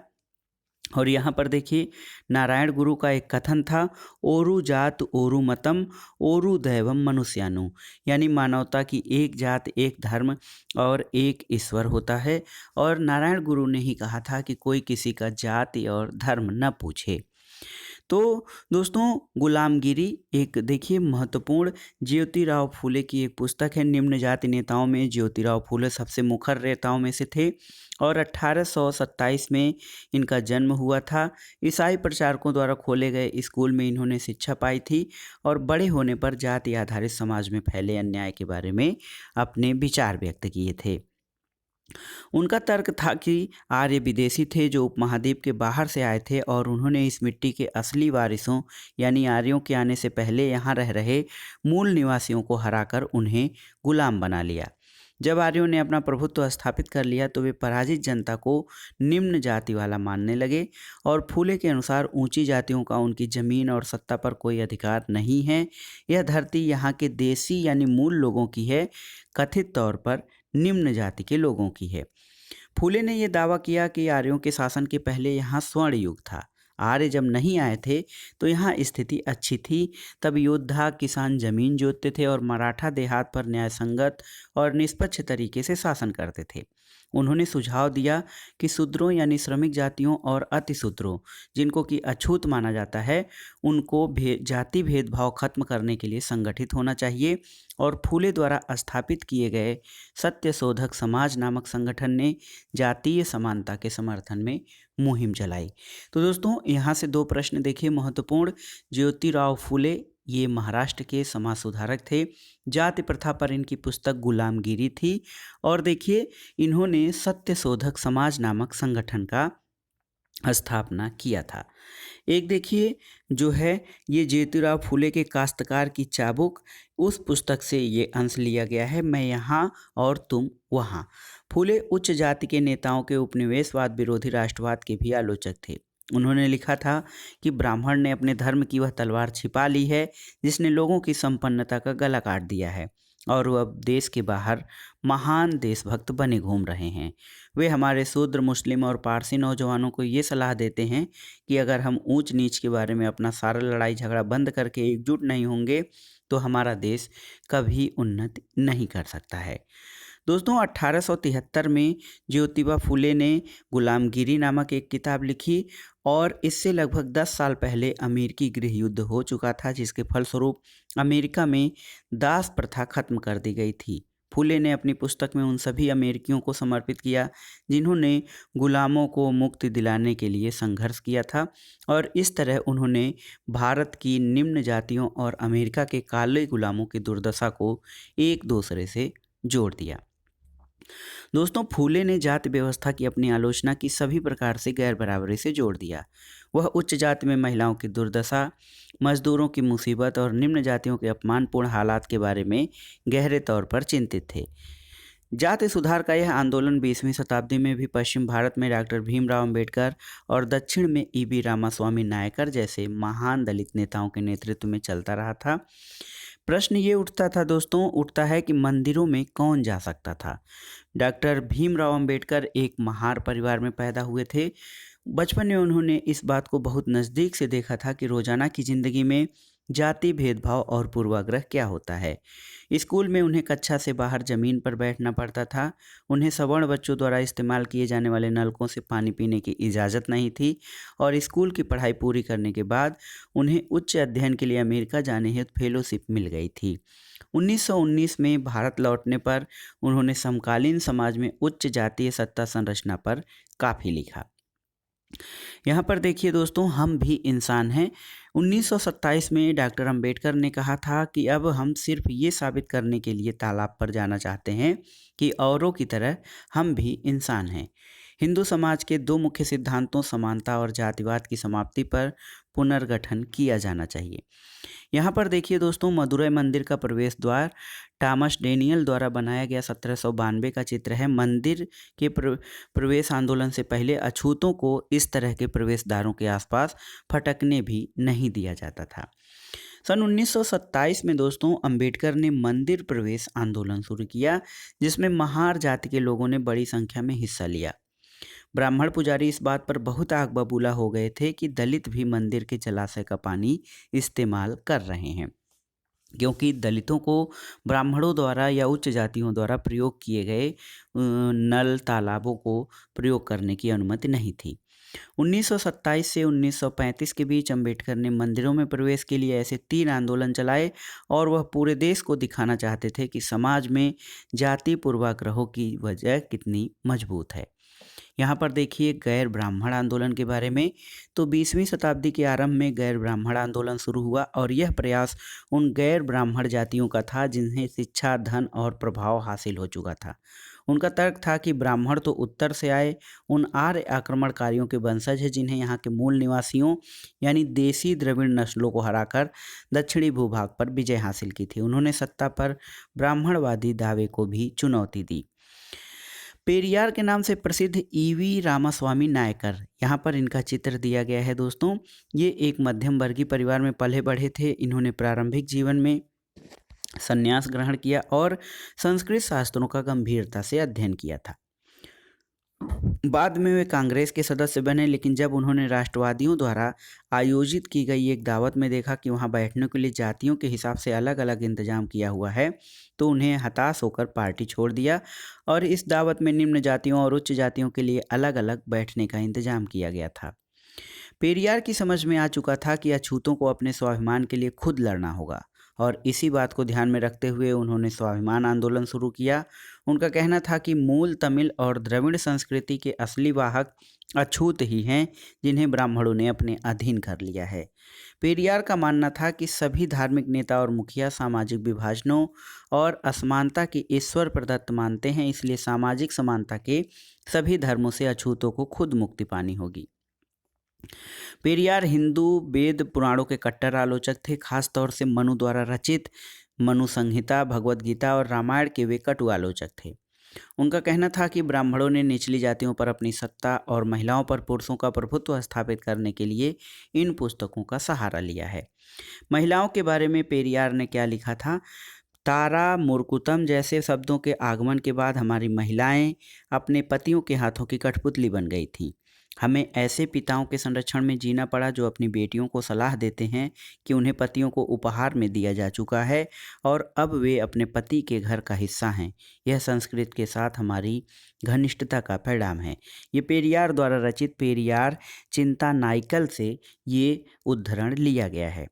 और यहाँ पर देखिए, नारायण गुरु का एक कथन था, ओरु जात ओरु मतम ओरु दैवम मनुष्यानु, यानी मानवता की एक जात, एक धर्म और एक ईश्वर होता है। और नारायण गुरु ने ही कहा था कि कोई किसी का जाति और धर्म न पूछे। तो दोस्तों, गुलामगिरी एक देखिए महत्वपूर्ण ज्योतिराव फूले की एक पुस्तक है। निम्न जाति नेताओं में ज्योतिराव फूले सबसे मुखर नेताओं में से थे और 1827 में इनका जन्म हुआ था। ईसाई प्रचारकों द्वारा खोले गए स्कूल में इन्होंने शिक्षा पाई थी और बड़े होने पर जाति आधारित समाज में फैले अन्याय के बारे में अपने विचार व्यक्त किए थे। उनका तर्क था कि आर्य विदेशी थे जो उपमहाद्वीप के बाहर से आए थे और उन्होंने इस मिट्टी के असली वारिसों यानी आर्यों के आने से पहले यहाँ रह रहे मूल निवासियों को हराकर उन्हें गुलाम बना लिया। जब आर्यों ने अपना प्रभुत्व स्थापित कर लिया तो वे पराजित जनता को निम्न जाति वाला मानने लगे और फूले के अनुसार ऊंची जातियों का उनकी जमीन और सत्ता पर कोई अधिकार नहीं है। यह धरती यहाँ के देसी यानी मूल लोगों की है, कथित तौर पर निम्न जाति के लोगों की है। फूले ने यह दावा किया कि आर्यों के शासन के पहले यहाँ स्वर्ण युग था। आर्य जब नहीं आए थे तो यहाँ स्थिति अच्छी थी। तब योद्धा किसान जमीन जोतते थे और मराठा देहात पर न्यायसंगत और निष्पक्ष तरीके से शासन करते थे। उन्होंने सुझाव दिया कि शूद्रों यानी श्रमिक जातियों और अतिशूद्रों, जिनको कि अछूत माना जाता है, उनको जाति भेदभाव खत्म करने के लिए संगठित होना चाहिए। और फूले द्वारा स्थापित किए गए सत्य शोधक समाज नामक संगठन ने जातीय समानता के समर्थन में मुहिम चलाई। तो दोस्तों, यहाँ से दो प्रश्न देखिए महत्वपूर्ण। ज्योतिराव फूले ये महाराष्ट्र के समाज सुधारक थे। जाति प्रथा पर इनकी पुस्तक गुलामगिरी थी और देखिए इन्होंने सत्य शोधक समाज नामक संगठन का स्थापना किया था। एक देखिए जो है ये ज्योतिराव फूले के काश्तकार की चाबुक, उस पुस्तक से ये अंश लिया गया है, मैं यहाँ और तुम वहाँ। फूले उच्च जाति के नेताओं के उपनिवेशवाद विरोधी राष्ट्रवाद के भी आलोचक थे। उन्होंने लिखा था कि ब्राह्मण ने अपने धर्म की वह तलवार छिपा ली है जिसने लोगों की संपन्नता का गला काट दिया है और वह अब देश के बाहर महान देशभक्त बने घूम रहे हैं। वे हमारे शूद्र, मुस्लिम और पारसी नौजवानों को ये सलाह देते हैं कि अगर हम ऊंच नीच के बारे में अपना सारा लड़ाई झगड़ा बंद करके एकजुट नहीं होंगे तो हमारा देश कभी उन्नति नहीं कर सकता है। दोस्तों 1873 में ज्योतिबा फुले ने गुलामगिरी नामक एक किताब लिखी और इससे लगभग 10 साल पहले अमेरिकी गृह युद्ध हो चुका था, जिसके फलस्वरूप अमेरिका में दास प्रथा खत्म कर दी गई थी। फुले ने अपनी पुस्तक में उन सभी अमेरिकियों को समर्पित किया जिन्होंने गुलामों को मुक्ति दिलाने के लिए संघर्ष किया था, और इस तरह उन्होंने भारत की निम्न जातियों और अमेरिका के काले गुलामों की दुर्दशा को एक दूसरे से जोड़ दिया। दोस्तों फूले ने जाति व्यवस्था की अपनी आलोचना की सभी प्रकार से गैर बराबरी से जोड़ दिया। वह उच्च जाति में महिलाओं की दुर्दशा, मजदूरों की मुसीबत और निम्न जातियों के अपमानपूर्ण हालात के बारे में गहरे तौर पर चिंतित थे। जाति सुधार का यह आंदोलन 20वीं शताब्दी में भी पश्चिम भारत में डॉक्टर भीमराव अंबेडकर और दक्षिण में ईबी रामास्वामी नायकर जैसे महान दलित नेताओं के नेतृत्व में चलता रहा था। प्रश्न ये उठता है कि मंदिरों में कौन जा सकता था। डॉक्टर भीमराव अंबेडकर एक महार परिवार में पैदा हुए थे। बचपन में उन्होंने इस बात को बहुत नज़दीक से देखा था कि रोजाना की जिंदगी में जाति भेदभाव और पूर्वाग्रह क्या होता है। स्कूल में उन्हें कक्षा से बाहर जमीन पर बैठना पड़ता था। उन्हें सवर्ण बच्चों द्वारा इस्तेमाल किए जाने वाले नलकों से पानी पीने की इजाज़त नहीं थी, और स्कूल की पढ़ाई पूरी करने के बाद उन्हें उच्च अध्ययन के लिए अमेरिका जाने हेतु फेलोशिप मिल गई थी। 1919 में भारत लौटने पर उन्होंने समकालीन समाज में उच्च जातीय सत्ता संरचना पर काफ़ी लिखा। यहाँ पर देखिए दोस्तों, हम भी इंसान हैं। 1927 में डॉक्टर अंबेडकर ने कहा था कि अब हम सिर्फ ये साबित करने के लिए तालाब पर जाना चाहते हैं कि औरों की तरह हम भी इंसान हैं। हिंदू समाज के दो मुख्य सिद्धांतों समानता और जातिवाद की समाप्ति पर पुनर्गठन किया जाना चाहिए। यहाँ पर देखिए दोस्तों, मदुरै मंदिर का प्रवेश द्वार टॉमस डेनियल द्वारा बनाया गया 1792 का चित्र है। मंदिर के प्रवेश आंदोलन से पहले अछूतों को इस तरह के प्रवेश द्वारों के आसपास फटकने भी नहीं दिया जाता था। सन 1927 में दोस्तों अंबेडकर ने मंदिर प्रवेश आंदोलन शुरू किया, जिसमें महार जाति के लोगों ने बड़ी संख्या में हिस्सा लिया। ब्राह्मण पुजारी इस बात पर बहुत आग बबूला हो गए थे कि दलित भी मंदिर के जलाशय का पानी इस्तेमाल कर रहे हैं, क्योंकि दलितों को ब्राह्मणों द्वारा या उच्च जातियों द्वारा प्रयोग किए गए नल तालाबों को प्रयोग करने की अनुमति नहीं थी। 1927 से 1935 के बीच अंबेडकर ने मंदिरों में प्रवेश के लिए ऐसे 3 आंदोलन चलाए, और वह पूरे देश को दिखाना चाहते थे कि समाज में जाति पूर्वाग्रहों की वजह कितनी मजबूत है। यहाँ पर देखिए गैर ब्राह्मण आंदोलन के बारे में। तो 20वीं शताब्दी के आरंभ में गैर ब्राह्मण आंदोलन शुरू हुआ, और यह प्रयास उन गैर ब्राह्मण जातियों का था जिन्हें शिक्षा, धन और प्रभाव हासिल हो चुका था। उनका तर्क था कि ब्राह्मण तो उत्तर से आए उन आर्य आक्रमणकारियों के वंशज हैं जिन्हें यहाँ के मूल निवासियों यानी देसी द्रविड़ नस्लों को हराकर दक्षिणी भूभाग पर विजय हासिल की थी। उन्होंने सत्ता पर ब्राह्मणवादी दावे को भी चुनौती दी। पेरियार के नाम से प्रसिद्ध ईवी रामास्वामी नायकर, यहाँ पर इनका चित्र दिया गया है दोस्तों। ये एक मध्यम वर्गीय परिवार में पले बढ़े थे। इन्होंने प्रारंभिक जीवन में संन्यास ग्रहण किया और संस्कृत शास्त्रों का गंभीरता से अध्ययन किया था। बाद में वे कांग्रेस के सदस्य बने, लेकिन जब उन्होंने राष्ट्रवादियों द्वारा आयोजित की गई एक दावत में देखा कि वहां बैठने के लिए जातियों के हिसाब से अलग अलग इंतजाम किया हुआ है, तो उन्हें हताश होकर पार्टी छोड़ दिया, और इस दावत में निम्न जातियों और उच्च जातियों के लिए अलग अलग बैठने का इंतजाम किया गया था। पेरियार की समझ में आ चुका था कि अछूतों को अपने स्वाभिमान के लिए खुद लड़ना होगा, और इसी बात को ध्यान में रखते हुए उन्होंने स्वाभिमान आंदोलन शुरू किया। उनका कहना था कि मूल तमिल और द्रविड़ संस्कृति के असली वाहक अछूत ही हैं, जिन्हें ब्राह्मणों ने अपने अधीन कर लिया है। पेरियार का मानना था कि सभी धार्मिक नेता और मुखिया सामाजिक विभाजनों और असमानता की ईश्वर प्रदत्त मानते हैं, इसलिए सामाजिक समानता के सभी धर्मों से अछूतों को खुद मुक्ति पानी होगी। पेरियार हिंदू वेद पुराणों के कट्टर आलोचक थे। खास तौर से मनु द्वारा रचित मनु संहिता, भगवद गीता और रामायण के वे कटु आलोचक थे। उनका कहना था कि ब्राह्मणों ने निचली जातियों पर अपनी सत्ता और महिलाओं पर पुरुषों का प्रभुत्व स्थापित करने के लिए इन पुस्तकों का सहारा लिया है। महिलाओं के बारे में पेरियार ने क्या लिखा था? तारा मुर्कुतम जैसे शब्दों के आगमन के बाद हमारी महिलाएं अपने पतियों के हाथों की कठपुतली बन गई थीं। हमें ऐसे पिताओं के संरक्षण में जीना पड़ा जो अपनी बेटियों को सलाह देते हैं कि उन्हें पतियों को उपहार में दिया जा चुका है और अब वे अपने पति के घर का हिस्सा हैं। यह संस्कृति के साथ हमारी घनिष्ठता का परिणाम है। ये पेरियार द्वारा रचित पेरियार चिंता नाइकल से ये उद्धरण लिया गया है।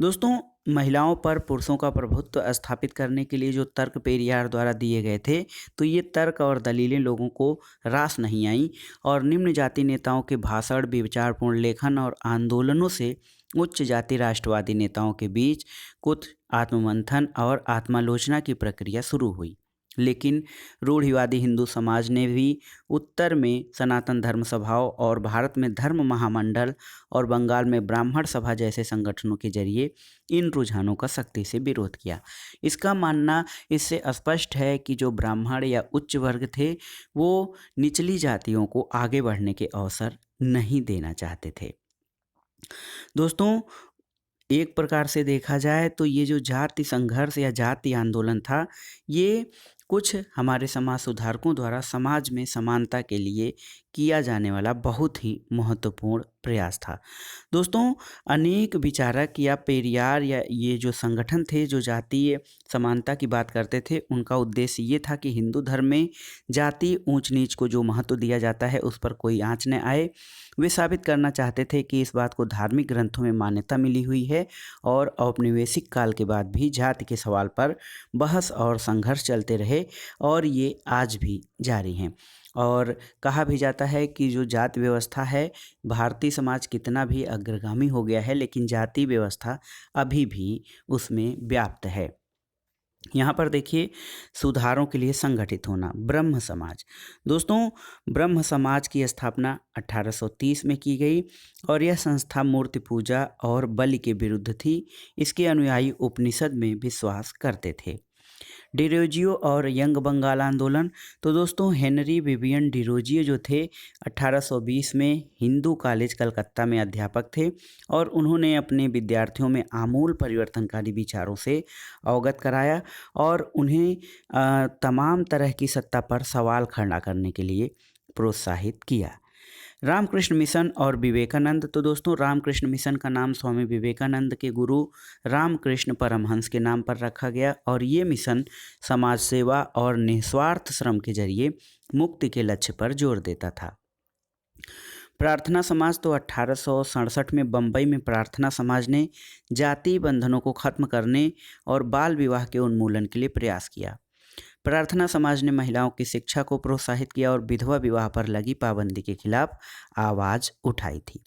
दोस्तों, महिलाओं पर पुरुषों का प्रभुत्व स्थापित करने के लिए जो तर्क पेरियार द्वारा दिए गए थे, तो ये तर्क और दलीलें लोगों को रास नहीं आईं और निम्न जाति नेताओं के भाषण, विचारपूर्ण लेखन और आंदोलनों से उच्च जाति राष्ट्रवादी नेताओं के बीच कुछ आत्ममंथन और आत्मालोचना की प्रक्रिया शुरू हुई। लेकिन रूढ़िवादी हिंदू समाज ने भी उत्तर में सनातन धर्म सभाओं और भारत में धर्म महामंडल और बंगाल में ब्राह्मण सभा जैसे संगठनों के जरिए इन रुझानों का सख्ती से विरोध किया। इसका मानना इससे स्पष्ट है कि जो ब्राह्मण या उच्च वर्ग थे वो निचली जातियों को आगे बढ़ने के अवसर नहीं देना चाहते थे। दोस्तों, एक प्रकार से देखा जाए तो ये जो जाति संघर्ष या जाति आंदोलन था, ये कुछ हमारे समाज सुधारकों द्वारा समाज में समानता के लिए किया जाने वाला बहुत ही महत्वपूर्ण प्रयास था। दोस्तों, अनेक विचारक या पेरियार या ये जो संगठन थे जो जातीय समानता की बात करते थे, उनका उद्देश्य ये था कि हिंदू धर्म में जाति ऊंच नीच को जो महत्व दिया जाता है उस पर कोई आंच न आए। वे साबित करना चाहते थे कि इस बात को धार्मिक ग्रंथों में मान्यता मिली हुई है और औपनिवेशिक काल के बाद भी जाति के सवाल पर बहस और संघर्ष चलते रहे और ये आज भी जारी हैं। और कहा भी जाता है कि जो जाति व्यवस्था है, भारतीय समाज कितना भी अग्रगामी हो गया है लेकिन जाति व्यवस्था अभी भी उसमें व्याप्त है। यहाँ पर देखिए, सुधारों के लिए संगठित होना, ब्रह्म समाज। दोस्तों, ब्रह्म समाज की स्थापना 1830 में की गई और यह संस्था मूर्ति पूजा और बलि के विरुद्ध थी। इसके अनुयायी उपनिषद में विश्वास करते थे। डिरोजियो और यंग बंगाल आंदोलन। तो दोस्तों, हेनरी विवियन डिरोजियो जो थे 1820 में हिंदू कॉलेज कलकत्ता में अध्यापक थे और उन्होंने अपने विद्यार्थियों में आमूल परिवर्तनकारी विचारों से अवगत कराया और उन्हें तमाम तरह की सत्ता पर सवाल खड़ा करने के लिए प्रोत्साहित किया। रामकृष्ण मिशन और विवेकानंद। तो दोस्तों, रामकृष्ण मिशन का नाम स्वामी विवेकानंद के गुरु रामकृष्ण परमहंस के नाम पर रखा गया और ये मिशन समाज सेवा और निस्वार्थ श्रम के जरिए मुक्ति के लक्ष्य पर जोर देता था। प्रार्थना समाज। तो 1867 में बम्बई में प्रार्थना समाज ने जाति बंधनों को खत्म करने और बाल विवाह के उन्मूलन के लिए प्रयास किया। प्रार्थना समाज ने महिलाओं की शिक्षा को प्रोत्साहित किया और विधवा विवाह पर लगी पाबंदी के खिलाफ आवाज़ उठाई थी।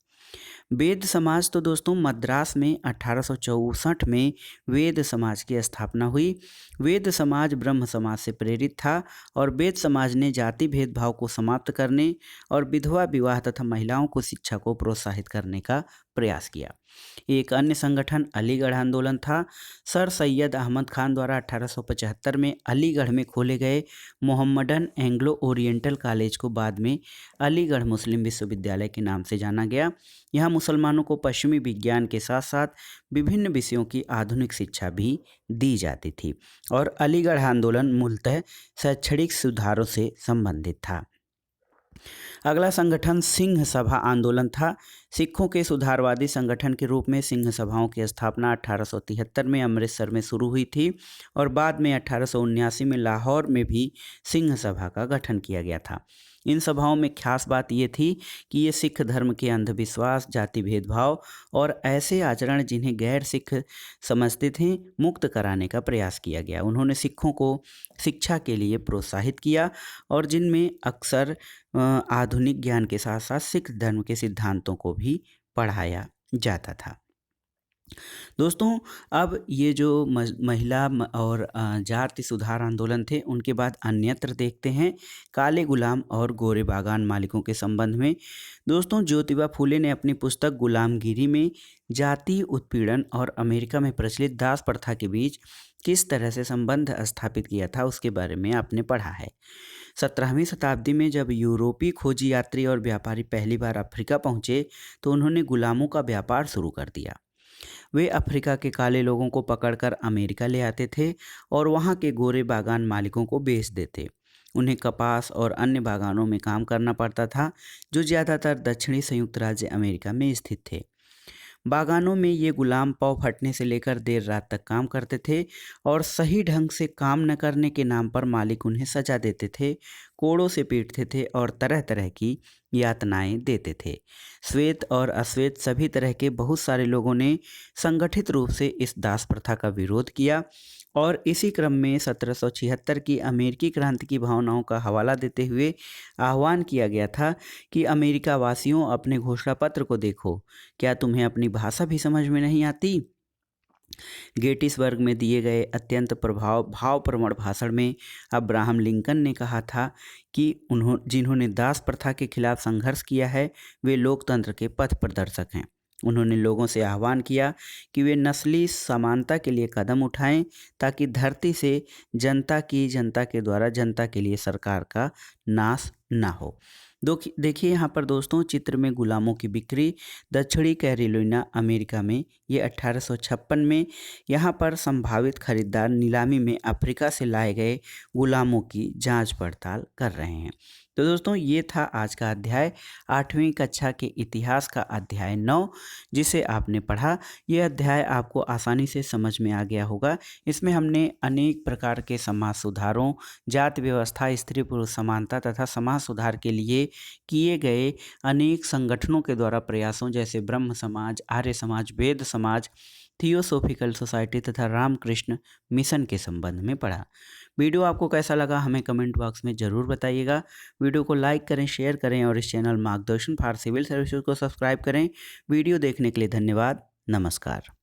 वेद समाज। तो दोस्तों, मद्रास में 1864 में वेद समाज की स्थापना हुई। वेद समाज ब्रह्म समाज से प्रेरित था और वेद समाज ने जाति भेदभाव को समाप्त करने और विधवा विवाह तथा महिलाओं को शिक्षा को प्रोत्साहित करने का प्रयास किया। एक अन्य संगठन अलीगढ़ आंदोलन था। सर सैयद अहमद खान द्वारा 1875 में अलीगढ़ में खोले गए मोहम्मडन एंग्लो ओरिएंटल कॉलेज को बाद में अलीगढ़ मुस्लिम विश्वविद्यालय के नाम से जाना गया। यहाँ मुसलमानों को पश्चिमी विज्ञान के साथ साथ विभिन्न विषयों की आधुनिक शिक्षा भी दी जाती थी और अलीगढ़ आंदोलन मूलतः शैक्षणिक सुधारों से संबंधित था। अगला संगठन सिंह सभा आंदोलन था। सिखों के सुधारवादी संगठन के रूप में सिंह सभाओं की स्थापना 1873 में अमृतसर में शुरू हुई थी और बाद में 1879 में लाहौर में भी सिंह सभा का गठन किया गया था। इन सभाओं में खास बात ये थी कि ये सिख धर्म के अंधविश्वास, जाति भेदभाव और ऐसे आचरण जिन्हें गैर सिख समझते थे मुक्त कराने का प्रयास किया गया। उन्होंने सिखों को शिक्षा के लिए प्रोत्साहित किया और जिनमें अक्सर आधुनिक ज्ञान के साथ साथ सिख धर्म के सिद्धांतों को भी पढ़ाया जाता था। दोस्तों, अब ये जो महिला और जाति सुधार आंदोलन थे उनके बाद अन्यत्र देखते हैं काले गुलाम और गोरे बागान मालिकों के संबंध में। दोस्तों, ज्योतिबा फूले ने अपनी पुस्तक गुलामगिरी में जाति उत्पीड़न और अमेरिका में प्रचलित दास प्रथा के बीच किस तरह से संबंध स्थापित किया था उसके बारे में आपने पढ़ा है। 17वीं शताब्दी में जब यूरोपीय खोजी यात्री और व्यापारी पहली बार अफ्रीका पहुँचे तो उन्होंने गुलामों का व्यापार शुरू कर दिया। वे अफ्रीका के काले लोगों को पकड़कर अमेरिका ले आते थे और वहाँ के गोरे बागान मालिकों को बेच देते। उन्हें कपास और अन्य बागानों में काम करना पड़ता था, जो ज़्यादातर दक्षिणी संयुक्त राज्य अमेरिका में स्थित थे। बागानों में ये गुलाम पाँव फटने से लेकर देर रात तक काम करते थे और सही ढंग से काम न करने के नाम पर मालिक उन्हें सजा देते थे, कोड़ों से पीटते थे और तरह तरह की यातनाएं देते थे। श्वेत और अश्वेत सभी तरह के बहुत सारे लोगों ने संगठित रूप से इस दास प्रथा का विरोध किया और इसी क्रम में 1776 की अमेरिकी क्रांति की भावनाओं का हवाला देते हुए आह्वान किया गया था कि अमेरिका वासियों, अपने घोषणा पत्र को देखो, क्या तुम्हें अपनी भाषा भी समझ में नहीं आती? गेटिसबर्ग में दिए गए अत्यंत भावप्रवण भाषण में अब्राहम लिंकन ने कहा था कि जिन्होंने दास प्रथा के खिलाफ संघर्ष किया है, वे लोकतंत्र के पथ प्रदर्शक हैं। उन्होंने लोगों से आह्वान किया कि वे नस्ली समानता के लिए कदम उठाएं, ताकि धरती से जनता के द्वारा जनता के लिए सरकार का नाश ना हो। देखिए यहाँ पर दोस्तों, चित्र में गुलामों की बिक्री दक्षिणी कैरोलिना अमेरिका में ये 1856 में यहाँ पर संभावित खरीदार नीलामी में अफ्रीका से लाए गए गुलामों की जांच पड़ताल कर रहे हैं। तो दोस्तों, ये था आज का अध्याय 8वीं कक्षा के इतिहास का अध्याय 9, जिसे आपने पढ़ा। ये अध्याय आपको आसानी से समझ में आ गया होगा। इसमें हमने अनेक प्रकार के समाज सुधारों, जाति व्यवस्था, स्त्री पुरुष समानता तथा समाज सुधार के लिए किए गए अनेक संगठनों के द्वारा प्रयासों, जैसे ब्रह्म समाज, आर्य समाज, वेद समाज, थियोसोफिकल सोसाइटी तथा रामकृष्ण मिशन के संबंध में पढ़ा। वीडियो आपको कैसा लगा हमें कमेंट बॉक्स में ज़रूर बताइएगा। वीडियो को लाइक करें, शेयर करें और इस चैनल मार्गदर्शन फॉर सिविल सर्विसेज को सब्सक्राइब करें। वीडियो देखने के लिए धन्यवाद। नमस्कार।